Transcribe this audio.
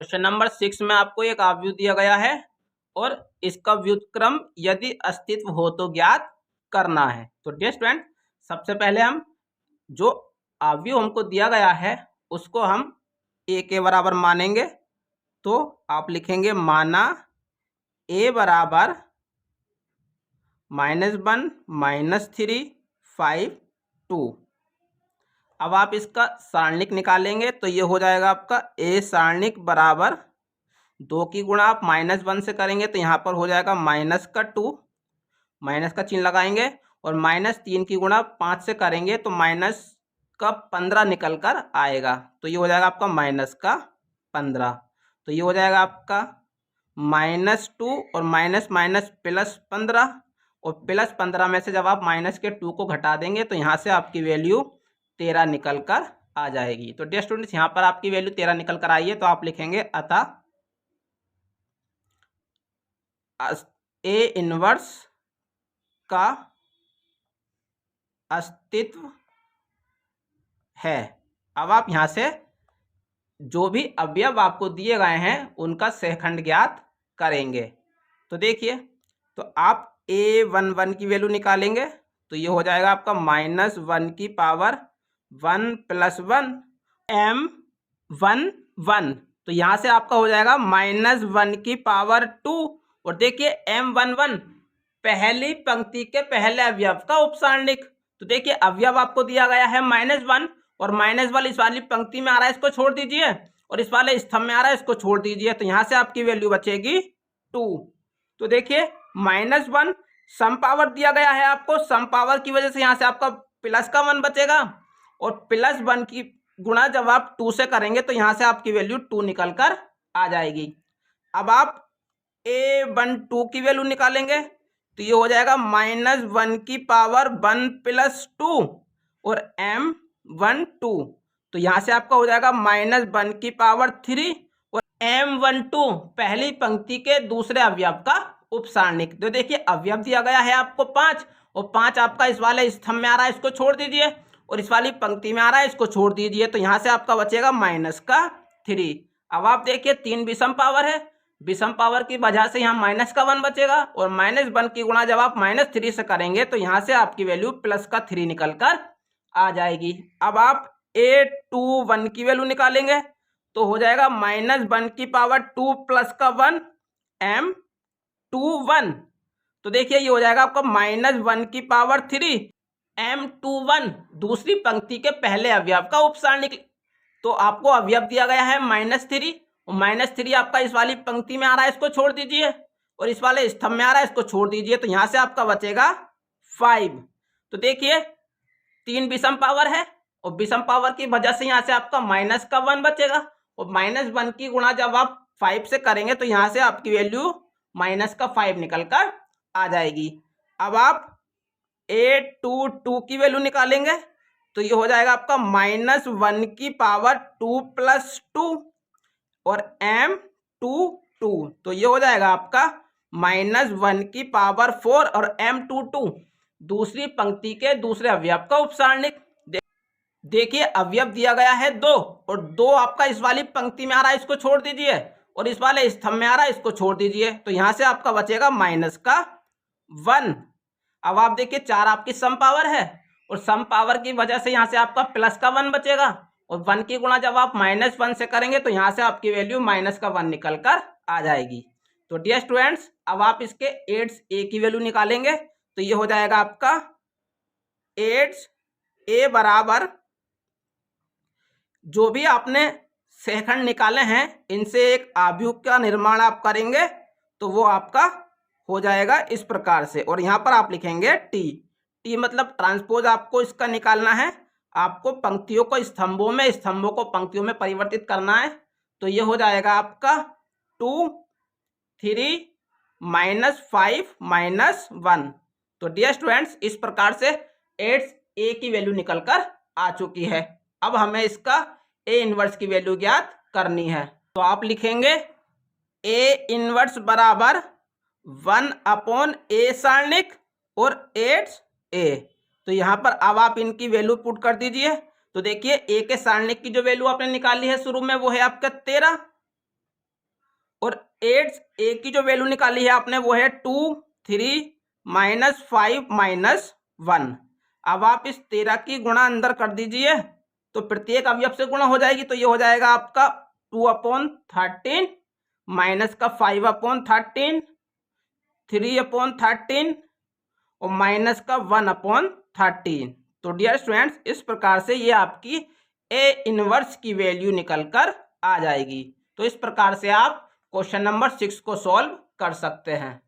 Question number 6 में आपको एक अवयव दिया गया है और इसका व्युत्क्रम यदि अस्तित्व हो तो ज्ञात करना है। तो डियर स्टूडेंट, सबसे पहले हम जो अवयव हमको दिया गया है उसको हम ए के बराबर मानेंगे। तो आप लिखेंगे माना ए बराबर -1 -3 5 2। अब आप इसका सारणिक निकालेंगे तो ये हो जाएगा आपका ए सारणिक बराबर 2 की गुणा आप -1 से करेंगे तो यहाँ पर हो जाएगा -2, माइनस का चिन्ह लगाएंगे, और -3 की गुणा 5 से करेंगे तो -15 निकल कर आएगा। तो ये हो जाएगा आपका -15। तो ये हो जाएगा आपका -2 और माइनस माइनस +15, और +15 में से जब आप -2 को घटा देंगे तो यहाँ से आपकी वैल्यू 13 निकल कर आ जाएगी। तो डियर स्टूडेंट्स, यहाँ पर आपकी वैल्यू 13 निकल कर आई है तो आप लिखेंगे अतः ए इनवर्स का अस्तित्व है। अब आप यहाँ से जो भी अवयव आपको दिए गए हैं उनका सहखंड ज्ञात करेंगे। तो देखिए, तो आप a11 की वैल्यू निकालेंगे तो ये हो जाएगा आपका -1 की पावर 1 + 1 m11। तो यहाँ से आपका हो जाएगा -1 की पावर 2। और देखिए m11 पहली पंक्ति के पहले अवयव का उपसारणिक। तो देखिए अवयव आपको दिया गया है -1, और -1 इस वाली पंक्ति में आ रहा है, इसको छोड़ दीजिए, और इस वाले स्तंभ में आ रहा है, इसको छोड़ दीजिए। तो यहाँ से आपकी वैल्यू बचेगी 2। तो देखिए -1 सम पावर दिया गया है आपको, सम पावर की वजह से यहाँ से आपका +1 बचेगा, और +1 की गुणा जब आप 2 से करेंगे तो यहाँ से आपकी वैल्यू 2 निकल कर आ जाएगी। अब आप a12 की वैल्यू निकालेंगे तो ये हो जाएगा -1 की पावर 1 + 2 और m12। तो यहाँ से आपका हो जाएगा -1 की पावर 3 और m12 पहली पंक्ति के दूसरे अवयव का उपसारणिक। तो देखिए अवयव दिया गया है आपको 5, और 5 आपका इस वाले स्तंभ में आ रहा है, इसको छोड़ दीजिए, और इस वाली पंक्ति में आ रहा है, इसको छोड़ दीजिए। तो यहाँ से आपका बचेगा -3। अब आप देखिए 3 विषम पावर है, विषम पावर की वजह से यहाँ -1 बचेगा, और -1 की गुणा जब आप -3 से करेंगे तो यहाँ से आपकी वैल्यू +3 निकल कर आ जाएगी। अब आप a21 की वैल्यू निकालेंगे तो हो जाएगा -1 की पावर 2 + 1 m21। तो देखिए ये हो जाएगा आपका -1 की पावर 3 m21 दूसरी पंक्ति के पहले अवयव का उपसारणिक। तो आपको अवयव दिया गया है -3, और -3 आपका इस वाली पंक्ति में आ रहा है, इसको छोड़ दीजिए, और इस वाले स्तंभ में आ रहा है, इसको छोड़ दीजिए। तो यहाँ से आपका बचेगा 5। तो देखिए 3 विषम पावर है, और विषम पावर की वजह से यहाँ से आपका -1 बचेगा, और -1 की गुणा जब आप 5 से करेंगे तो यहाँ से आपकी वैल्यू -5 निकल कर आ जाएगी। अब आप a22 की वैल्यू निकालेंगे तो ये हो जाएगा आपका -1 की पावर 2 + 2 और m22। तो ये हो जाएगा आपका -1 की पावर 4 और m22 दूसरी पंक्ति के दूसरे अवयव का उपसारणिक। देखिए अवयव दिया गया है 2, और 2 आपका इस वाली पंक्ति में आ रहा है, इसको छोड़ दीजिए, और इस वाले स्तंभ में आ रहा है, इसको छोड़ दीजिए। तो यहाँ से आपका बचेगा -1। अब आप देखिए 4 आपकी सम पावर है, और सम पावर की वजह से यहाँ से आपका +1 बचेगा, और 1 की गुणा जब आप -1 से करेंगे तो यहाँ से आपकी वैल्यू -1 निकल कर आ जाएगी। तो डियर स्टूडेंट्स, अब आप इसके 8a की वैल्यू निकालेंगे तो ये हो जाएगा आपका 8a बराबर जो भी आपने सहखंड निकाले हैं इनसे एक अवयव का निर्माण आप करेंगे तो वो आपका हो जाएगा इस प्रकार से। और यहाँ पर आप लिखेंगे टी मतलब ट्रांसपोज आपको इसका निकालना है, आपको पंक्तियों को स्तंभों में, स्तंभों को पंक्तियों में परिवर्तित करना है। तो ये हो जाएगा आपका 2 3 -5 -1। तो डियर स्टूडेंट्स, इस प्रकार से 8a की वैल्यू निकलकर आ चुकी है। अब हमें इसका a इनवर्स की वैल्यू ज्ञात करनी है। तो आप लिखेंगे a इनवर्स बराबर 1/a सारणिक और 8a। तो यहाँ पर अब आप इनकी वैल्यू पुट कर दीजिए। तो देखिए a के सारणिक की जो वैल्यू आपने निकाली है शुरू में वो है आपका 13, और 8 ए की जो वैल्यू निकाली है आपने वो है 2 3 -5 -1। अब आप इस 13 की गुणा अंदर कर दीजिए तो प्रत्येक अवयव से गुणा हो जाएगी, तो ये हो जाएगा आपका 2/13 माइनस का 5/13, 3/13 और माइनस का 1/13। तो डियर स्टूडेंट्स, इस प्रकार से ये आपकी ए इनवर्स की वैल्यू निकल कर आ जाएगी। तो इस प्रकार से आप क्वेश्चन नंबर 6 को सॉल्व कर सकते हैं।